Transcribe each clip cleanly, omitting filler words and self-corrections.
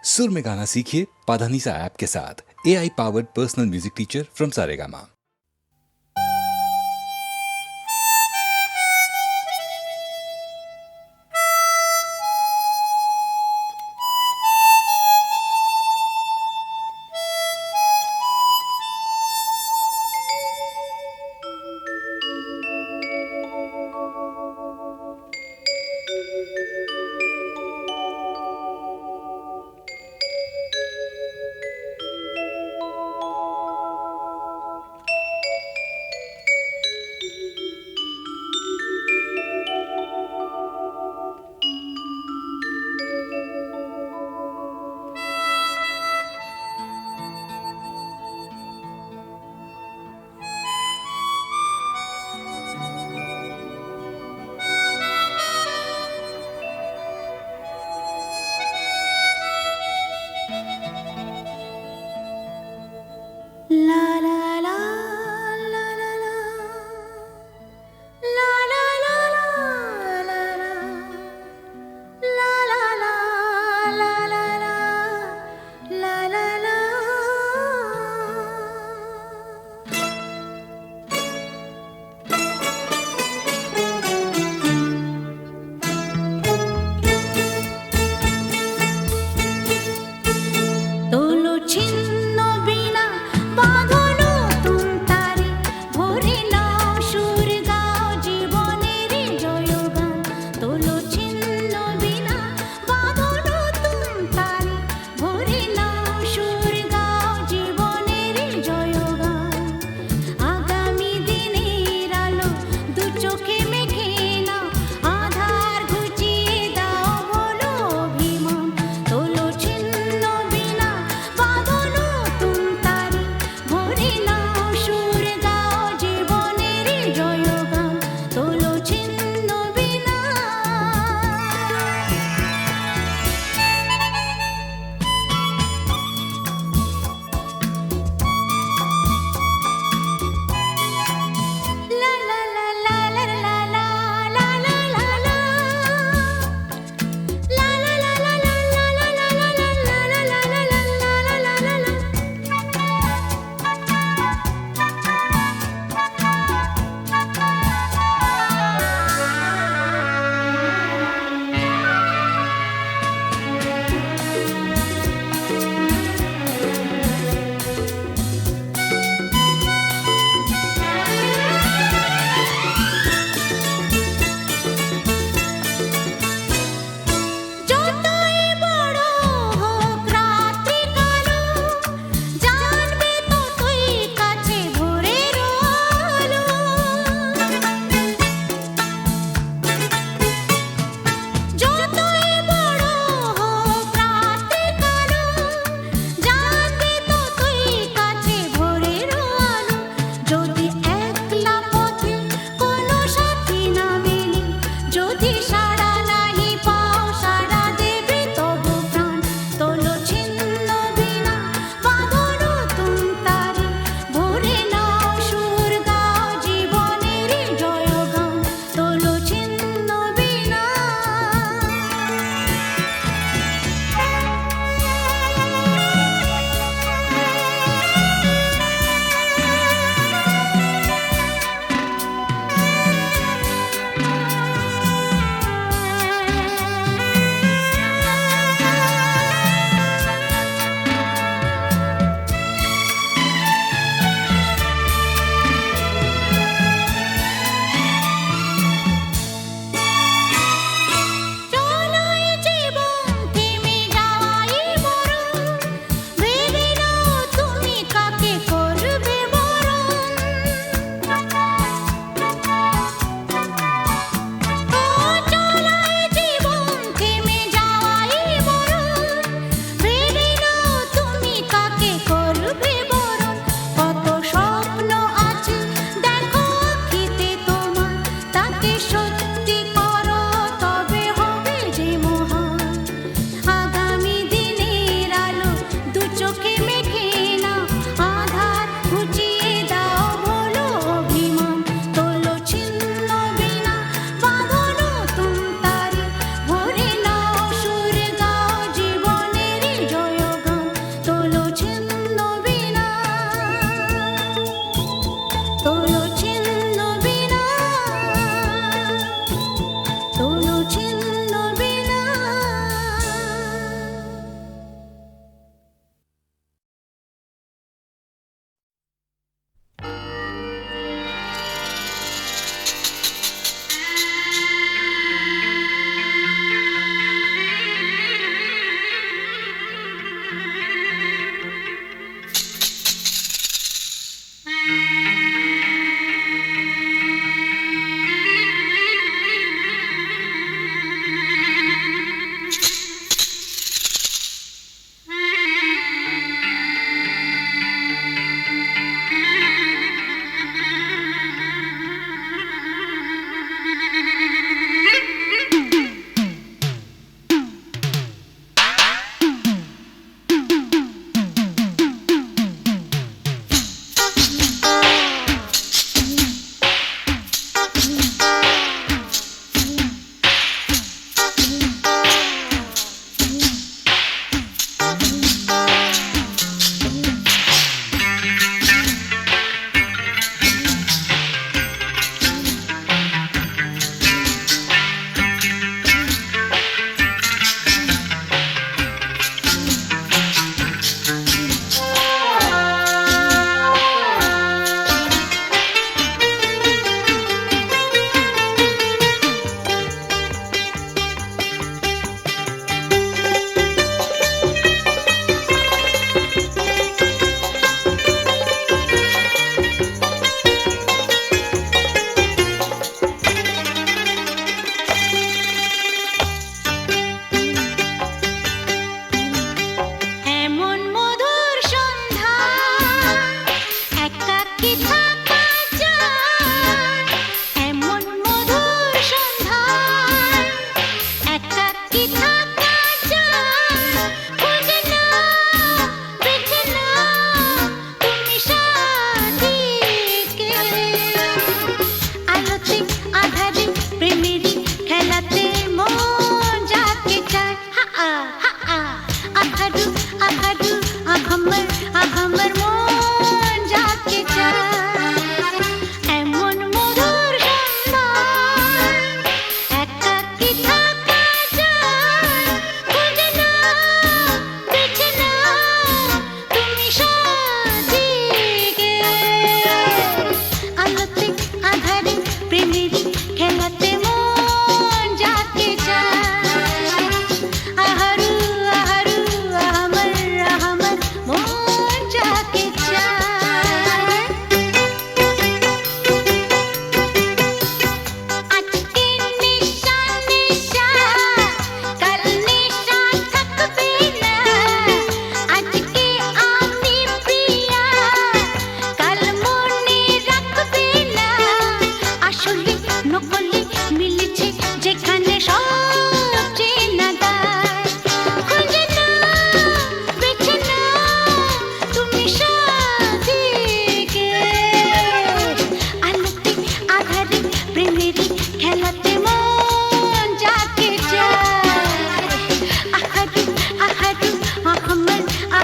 सुर में गाना सीखिए पाधानीसा ऐप के साथ। AI powered personal music teacher from Saregama.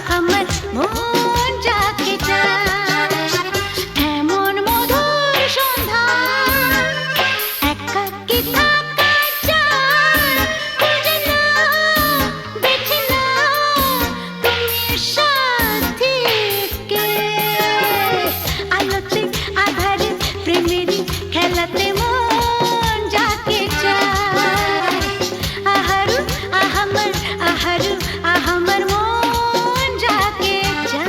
আমার মন যাকে চায় এমন মধুর সন্ধ্যা একাকী থাকা চায় খুঁজে নাও বেছে নাও তুমি সাথীকে আলোতে আধারে প্রেমেরই খেলাতে মন যাকে চায় আহারু আহামর আহারু আহামর মন যাকে চায়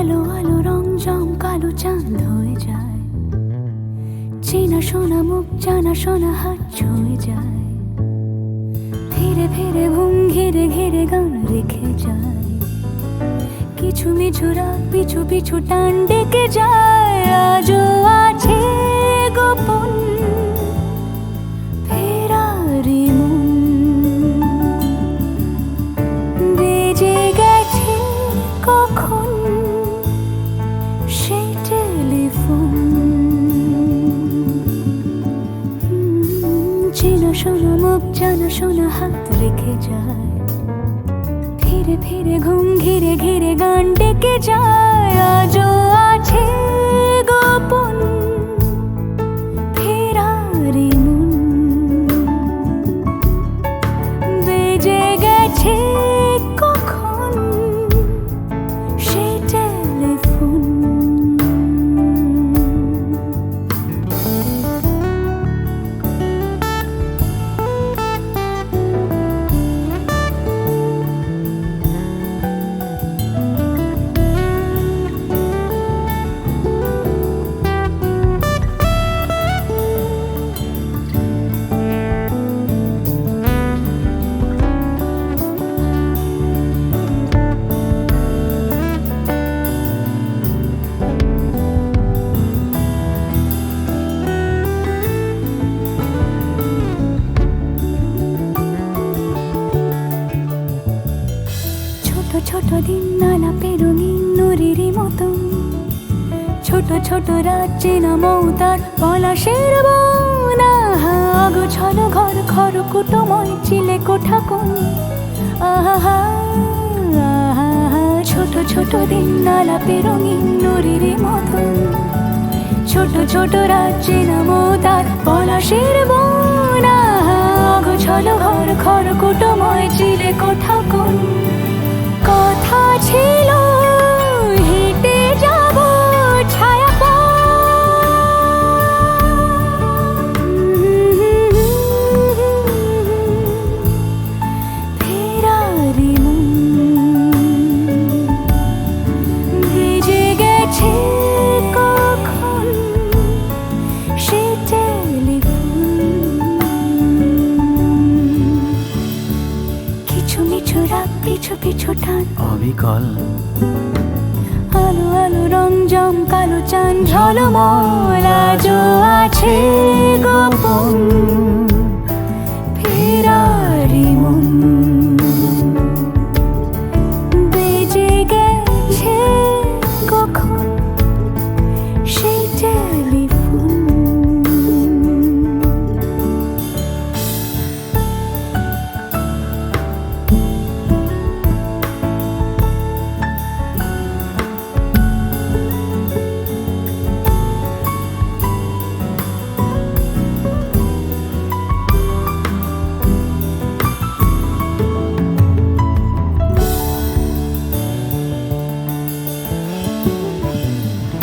আলো আলো রং জম কালো চাঁদ হয়ে যায়, চেনা শোনা মুখ জানা শোনা হাত ছুঁয়ে যায়, ধীরে ধীরে ঘুম ঘিরে ঘিরে গান রেখে যায়, কিছু মিছু রাত পিছু পিছু টান ডেকে যায়, আজও আছে গোপন ফেরারি মন, বেজে গেছে কখন সেই টেলিফোন, চেনা শোনা মুখ জানা শোনা হাত রেখে যায়, ধীরে ধীরে ঘুম ঘিরে ঘিরে গান ডেকে যায়, আজও আছে গোপন ফেরারি মন, বেজে গেছে কখন সেই টেলিফোন। ছোট দিন নালাপে রঙিন নুরির মতন, ছোট ছোট রাত চেনা মৌতার পলাশের বন, গোছল ঘর খর কুটময় চিলে কোঠা কোন, আহা ছোট ছোট দিন নালাপে রঙিন নুরির মতন, ছোট ছোট রাত চেনা মৌতার পলাশের বন, গোছল ঘর খর কুটময় চিলে কোঠা কোন, কথা ছিল হেঁটে যাব ছায়া ফেরারি মন, ভেজে গেছে কখন সে টেলিফোন, কিছু মিছু রাত পিছু পিছু টান অবিকল আলো আলো রং জম কালো চাঁদ ঝলমল, আজও আছে গোপন ফেরারি মন, বেজে গেছে কখন সেই টেলিফোন।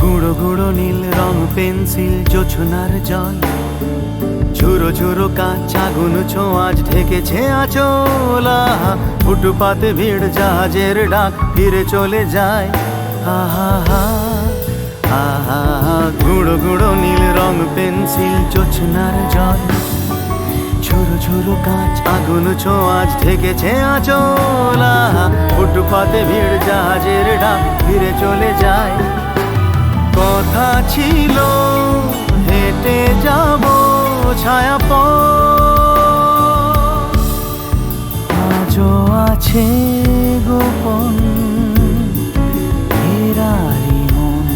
গুঁড়ো গুঁড়ো নীল রং পেন্সিল জোছনার জল, ঝুরো ঝুরো কাঁচ আগুন ছোঁয়াজ ঢেকেছে আঁচল, ফুটপাতে ভিড় জাহাজের ডাক ফিরে চলে যায়, আহা আহা গুঁড়ো গুঁড়ো নীল রং পেন্সিল জোছনার জল, ঝুরো ঝুরো কাঁচ আগুন ছোঁয়াজ ঢেকেছে আঁচল, ফুটপাতে ভিড় জাহাজের ডাক ফিরে চলে যায়, কথা ছিল হেঁটে যাব ছায়া আজও আছে গোপন ফেরারি মন,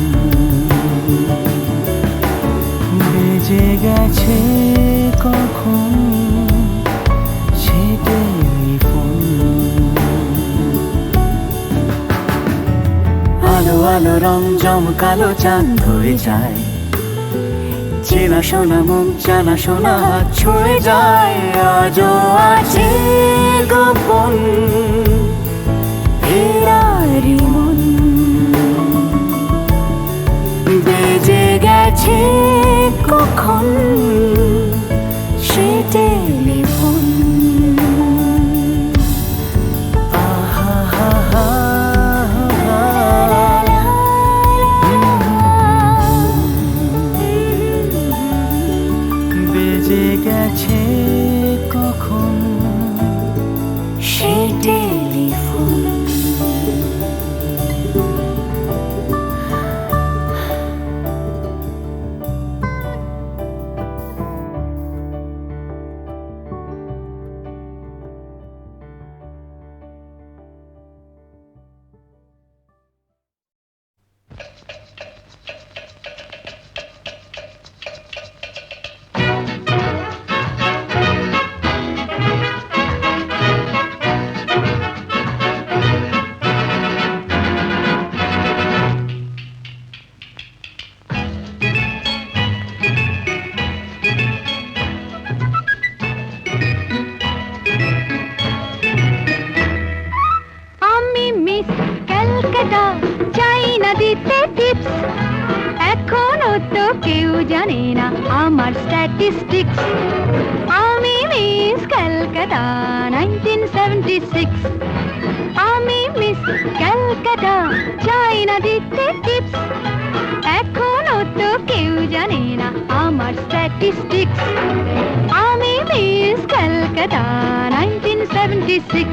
আলো রং জমকালো চাঁদ হয়ে যায়, চেনা শোনা মুখ জানা শোনা হাত ছুঁয়ে যায়। আজও আছে গোপন ফেরারি মন বেজে গেছে কখন সে টেলিফোন। বেজে গেছে কখন সে টেলিফোন। আমি মিস ক্যালকাটা, চাই না দিতে টিপস, এখনো তো কেউ জানে না আমার স্ট্যাটিস্টিক্স। আমি মিস ক্যালকাটা 1976, আমি মিস ক্যালকাটা, চাই না দিতে টিপস, এখনো তো কেউ জানে না আমার স্ট্যাটিস্টিক্স। আমি মিস ক্যালকাটা 1976।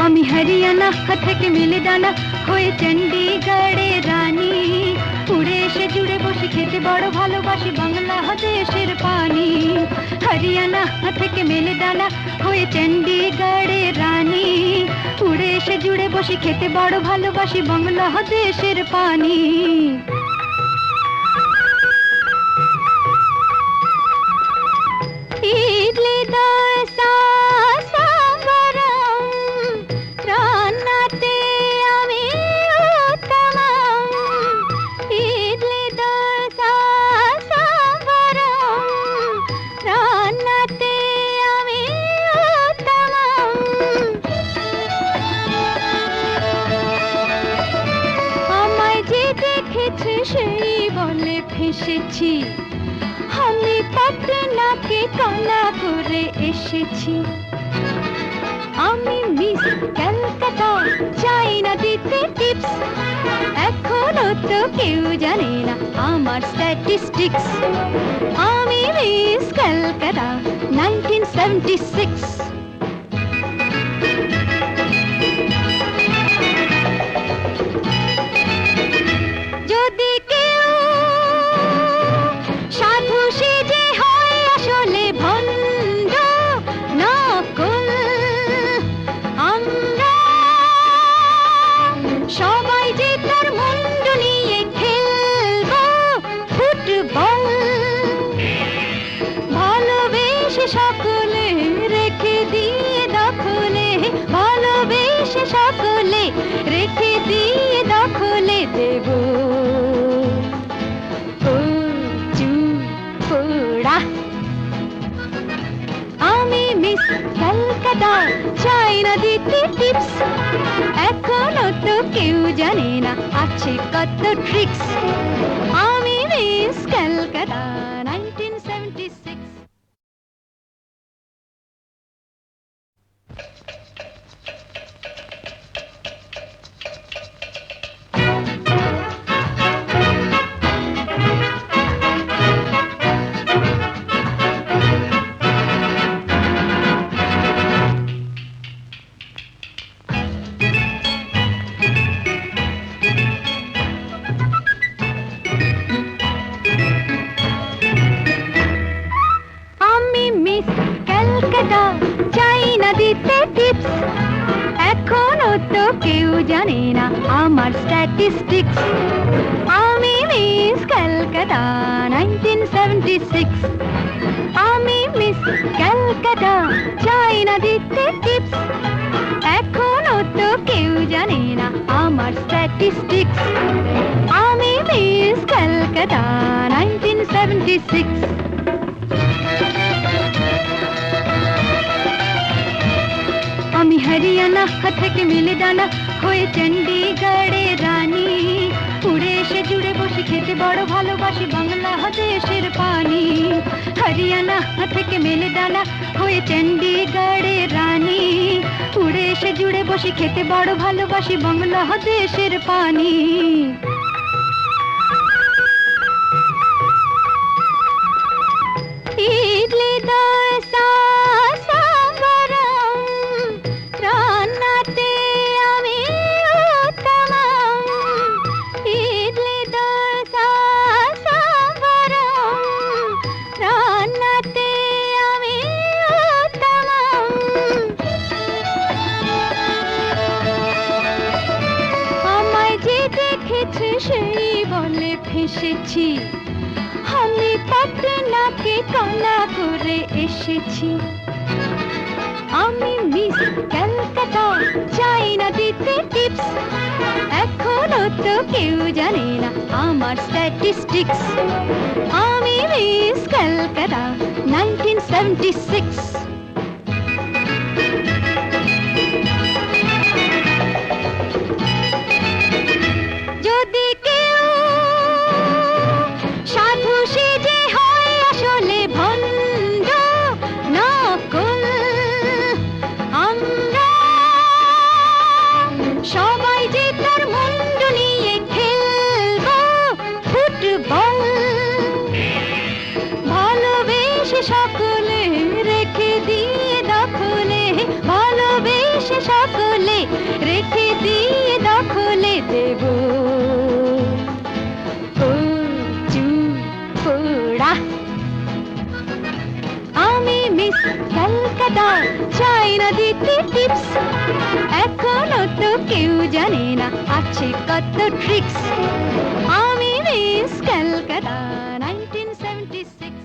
আমি হরিয়ানা থেকে মিলে ডানা হয়ে চণ্ডীগড়ে রানী, উড়ে এসে জুড়ে বসে খেতে বড় ভালোবাসি বাংলাদেশের পানি। হরিয়ানা থেকে মেলে ডানা হয়ে চণ্ডীগড়ে রানী, উড়ে এসে জুড়ে বসে খেতে বড় ভালোবাসি বাংলাদেশের পানি। ইডলি দোসা সাম্বারম, রান্নাতে আমি উত্তমম। ইডলি দোসা সাম্বারম, রান্নাতে আমি উত্তমম। আমায় যে দেখেছে সেই বলে ফেসেছি, আমি পাটনাকে কানা করে এসেছি। আমি মিস ক্যালকাটা, চাই না দিতে টিপস, এখনো তো কেউ জানে না আমার স্ট্যাটিস্টিক্স। আমি মিস ক্যালকাটা 1976। যদি কেউ সাধু সেজে হয় আসলে ভণ্ড নকল, আমরা সবাই যে তার মুন্ড নিয়ে খেলবো ফুটবল। ভালোবেসে সকলে রেখে দিয়ে দখলে, ভালোবেসে সকলে রেখে দিয়ে দখলে দেব পোড়া। আমি মিস ক্যালকাটা, চাই না দিতে টিপস, এখনো তো কেউ জানে না আছে কত ট্রিক্স। আমি মিস ক্যালকাটা 1976। এখনো তো কেউ জানে না আমার স্ট্যাটিস্টিক্স। আমি মিস ক্যালকাটা 1976। 1976 আমি মিস ক্যালকাটা, চাই না দিতে টিপস, এখনো তো কেউ জানে না আমার স্ট্যাটিস্টিক্স। আমি মিস ক্যালকাটা 1976। আমি হরিয়ানা থেকে মিলে ডানা হয়ে চণ্ডীগড়ের রানী, উড়ে এসে জুড়ে বসে খেতে বড় ভালোবাসি বাংলাদেশের পানি। হরিয়ানা থেকে মেলে ডানা হয়ে চণ্ডীগড়ের রানী, উড়ে এসে জুড়ে বসে খেতে বড় ভালোবাসি বাংলাদেশের পানি। ইডলি দোসা সাম্বারম, রান্নাতে আমি উত্তমম। ইডলি দোসা সাম্বারম, রান্নাতে আমি উত্তমম। আমায় যে দেখেছে সেই বলে ফেসেছি, আমি পাটনাকে কানা করে এসেছি। আমি মিস ক্যালকাটা, চাই না দিতে টিপস, এখনো তো কেউ জানে না আমার স্ট্যাটিস্টিক্স। আমি মিস ক্যালকাটা 1976। যদি কেউ সাধু সেজে হয় আসলে ভণ্ড নকল, আমরা সবাই যে তার মুন্ড নিয়ে খেলবো ফুটবল। ভালোবেসে সকলে রেখে দিয়ে দখলে, ভালোবেসে সকলে রেখে দিয়ে দখলে দেব পোড়া। আমি মিস ক্যালকাটা, চাই না দিতে টিপস, এখনো তো কেউ জানে না আছে কত ট্রিক্স। আমি মিস ক্যালকাটা 1976।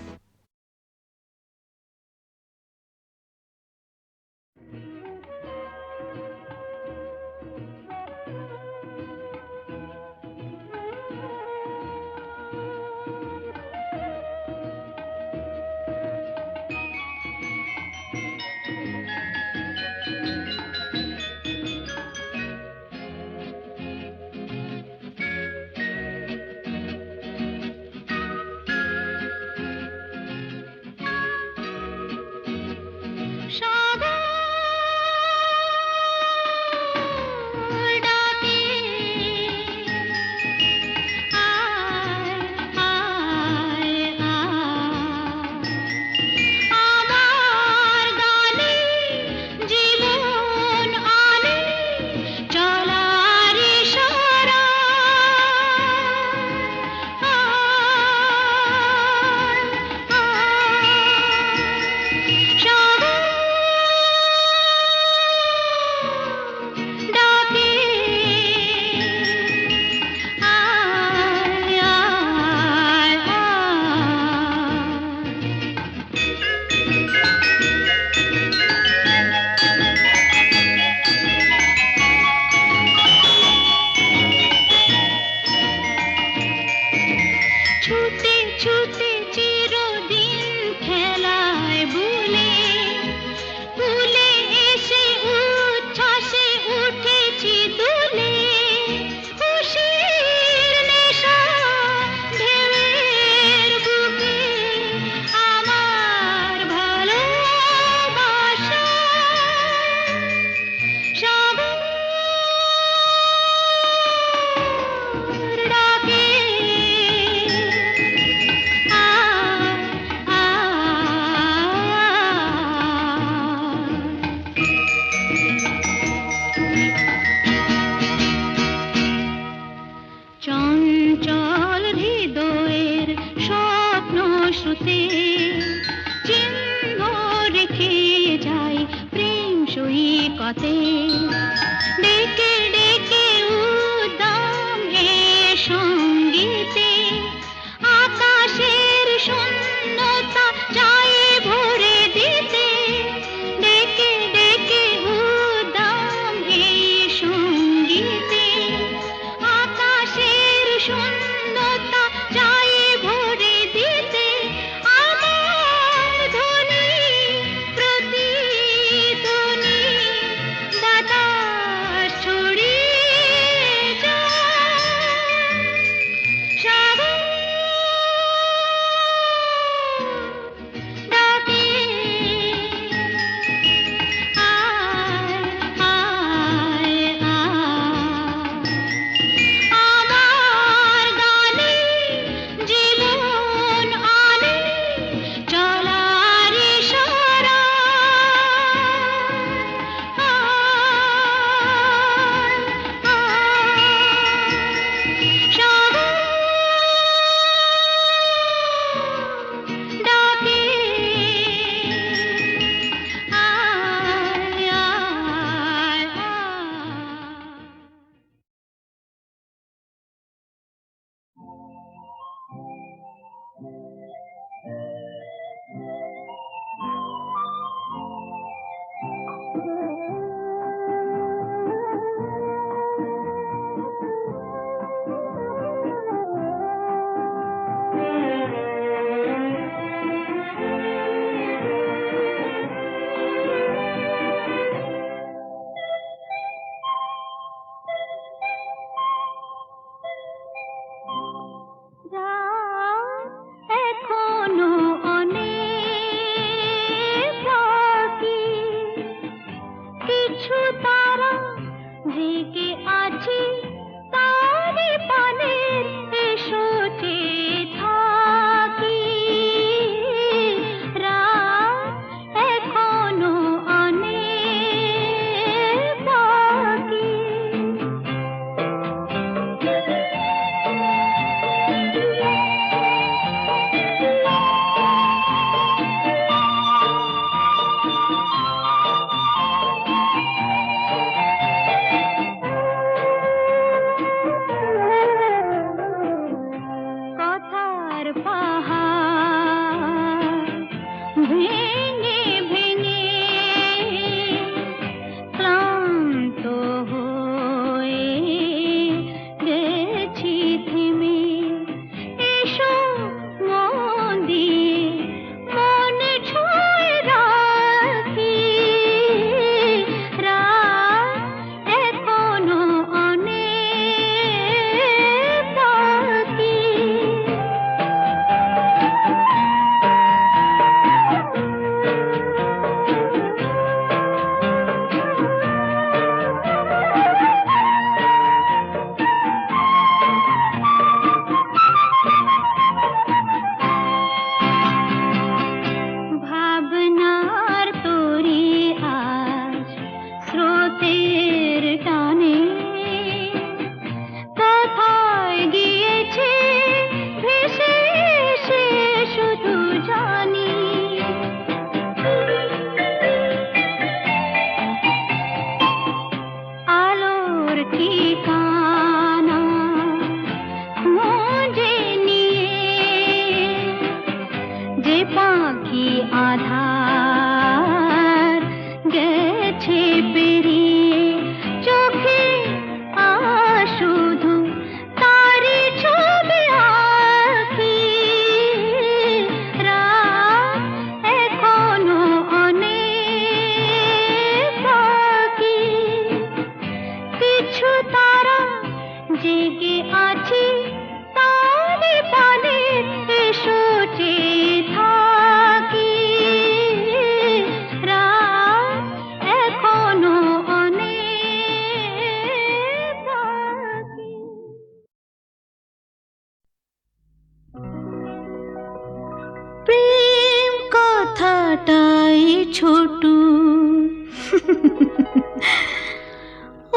কথাটাই ছোটু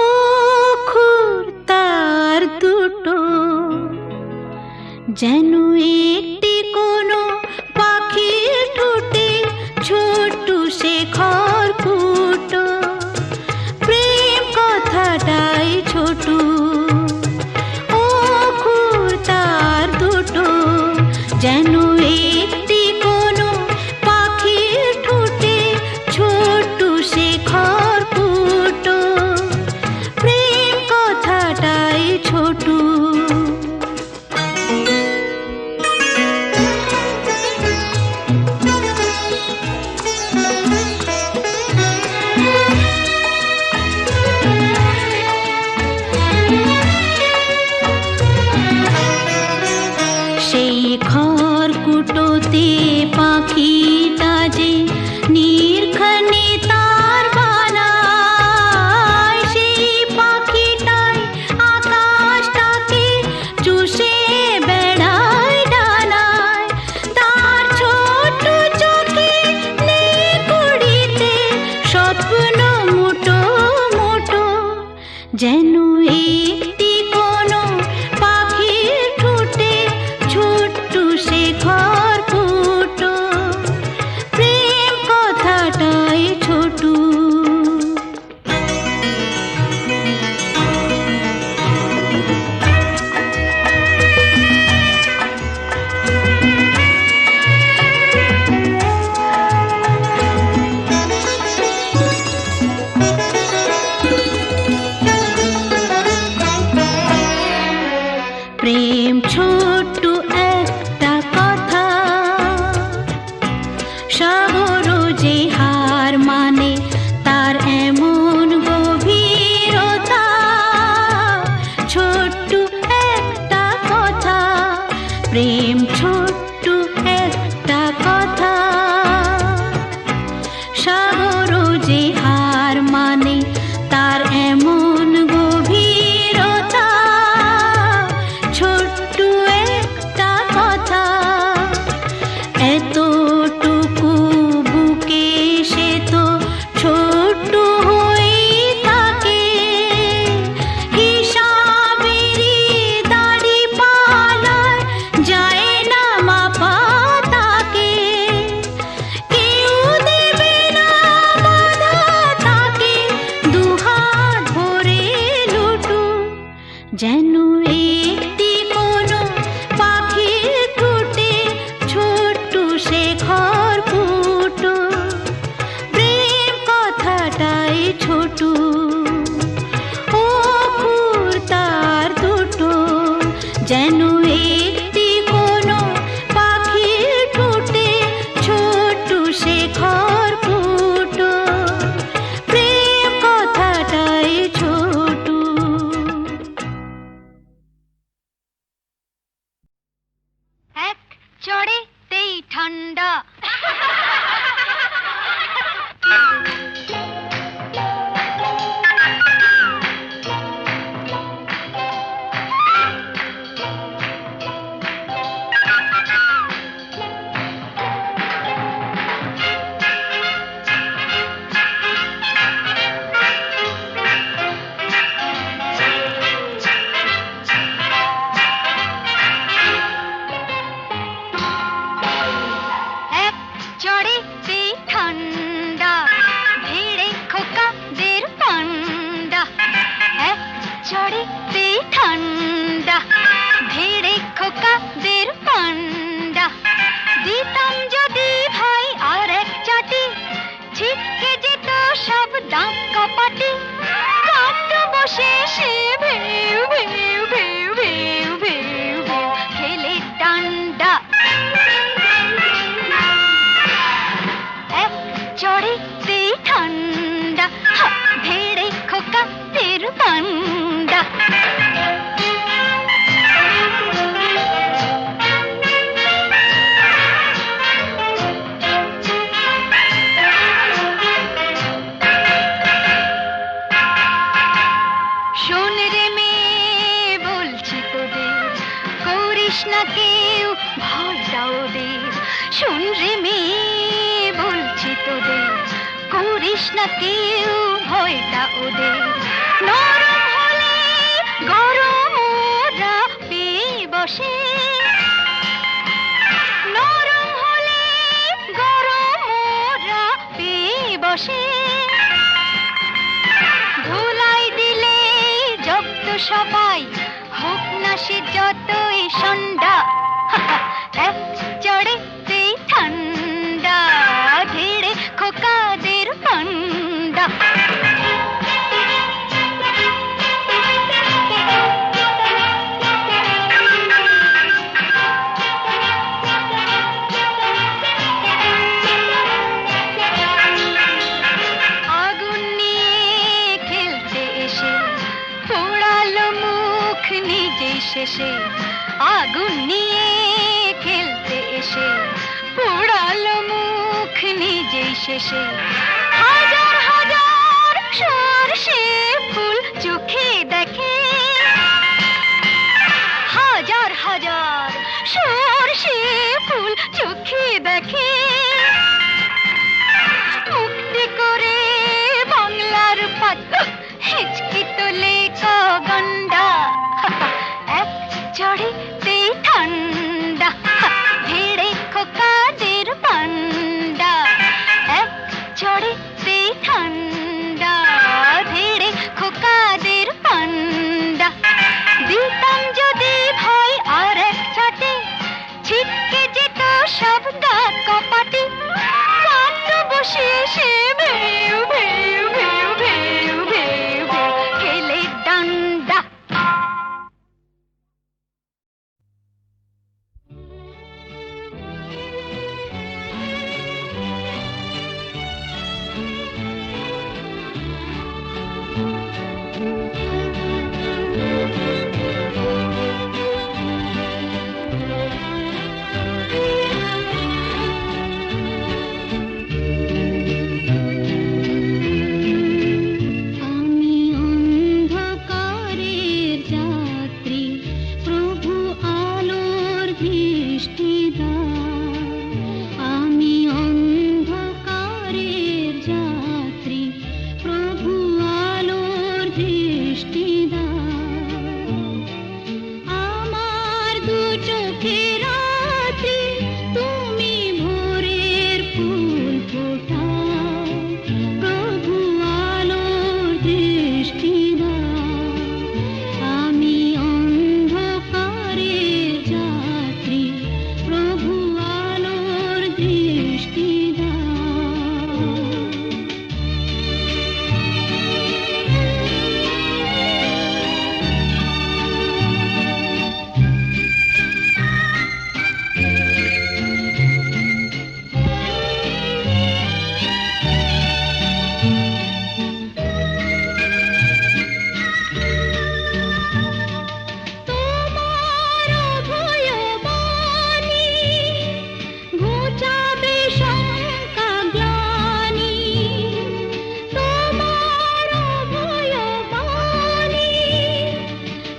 অক্ষর তার দুটো যেন একটি কোনো পাখির ঠোঁটে ছোট্ট সে খড়কুটো প্রেম কথাটাই ছোটু অক্ষর তার দুটো যেন একটি কোনো পাখির ঠোঁটে ছোট্ট সে খড়কুটো প্রেম কথাটাই ছোটু সেই খড়কুটোতে পাখিটা যে নির্ঘানে তার বানায় সেই পাখিটাই আকাশটাকে চুষে বেড়ায় ডানায় তার ছোট চোখে নেই কুড়িতে স্বপ্ন মুটো মুটো যেন একটি কোনো পাখির ঠোঁটে ছোট্ট সে খড়কুটো প্রেম কথাটাই ছোটু প্রেম ছোট্ট একটা কথা সাগর যে হার মানে তার এমন গভীরতা ছোট্ট একটা কথা প্রেম ছোট্ট একটা কথা সাগর যে হার মানে তার এমন গভীরতা ছোট্ট একটা কথা এতটুকু বুকে সে তো ছোট্ট হয়ে থাকে হিসাবেরই দাড়ি পালায় যায় না মাপা তাকে কেউ দেবে না বাধা তাকে দুহাত ভরে লুটু যেন একটি কোনো পাখির ঠোঁটে ছোট্ট সে খড়কুটো প্রেম কথাটাই ছোটু অক্ষর তার দুটো যেন একটি কোনো পাখির ঠোঁটে ছোট্ট সে খড়কুটো প্রেম কথাটাই ছোটু এক চড়েতেই ঠান্ডা এক চড়েতেই ঠান্ডা ভিড়ে খোকাদের পান্ডা এক চড়েতেই ঠান্ডা ভিড়ে খোকাদের পান্ডা দিতাম যদি ভাই আর এক চাটি ছিটকে যেত সব দাঁত কপাটি কাঠ বসে সে ভেউ ভেউ ভেউ ভেউ ভেউ ভেউ খেলে ডান্ডা এক চড়েতেই ঠান্ডা ভেড়ে খোকাদের পান্ডা শোন রে মেয়ে বলছি তোদের কৃষ্ণা কেউ ভয় দাও দের শোন রে মেয়ে বলছি না কেউ ভয়টা ওদের, নরম হলে গরম ওরা পেয়ে বসে, নরম হলে গরম ওরা পেয়ে বসে, ধুলাই দিলে জব্দ সবাই হোক না সে যতই সন্ধ্যা, এক চড়েতেই ঠান্ডা ধীরে খোকাদের পান্ডা। আগুন নিয়ে খেলতে এসে পোড়ালো মুখ নিজেই শেষে, আগুন নিয়ে খেলতে এসে পোড়ালো মুখ নিজেই শেষে, হাজার হাজার সরষে ফুল চোখে দেখে, হাজার হাজার সরষে ফুল চোখে দেখে, মুক্তি করে বাংলার পাত হিচকি তোলে কগন্ডা, এক চড়েতেই ঠান্ডা ভিড়ে খোকাদের পান্ডা, এক চড়েতেই ঠান্ডা ভিড়ে খোকাদের পান্ডা। দিতাম যদি ভয় আর এক ছাটে ছিটকে যেত সব গা কপাটে, কান্দ বসে সে ভেউ ভেউ ভেউ ভেউ ভেউ ভেউ খেলে ডান্ডা।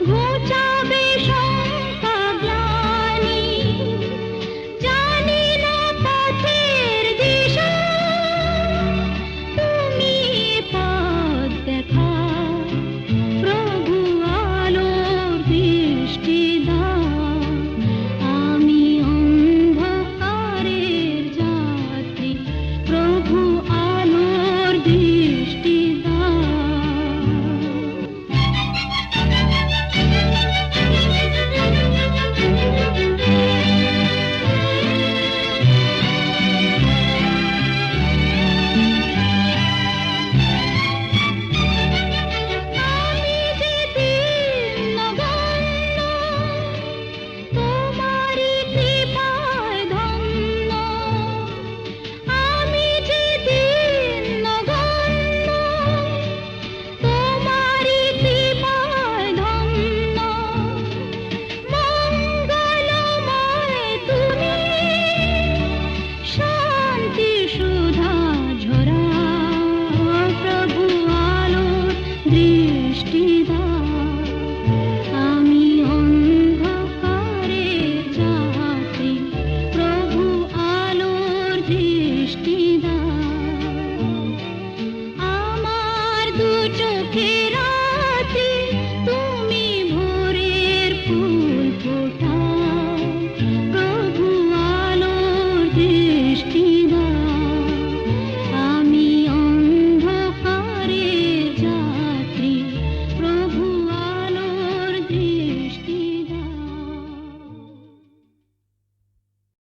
ঘুচাবে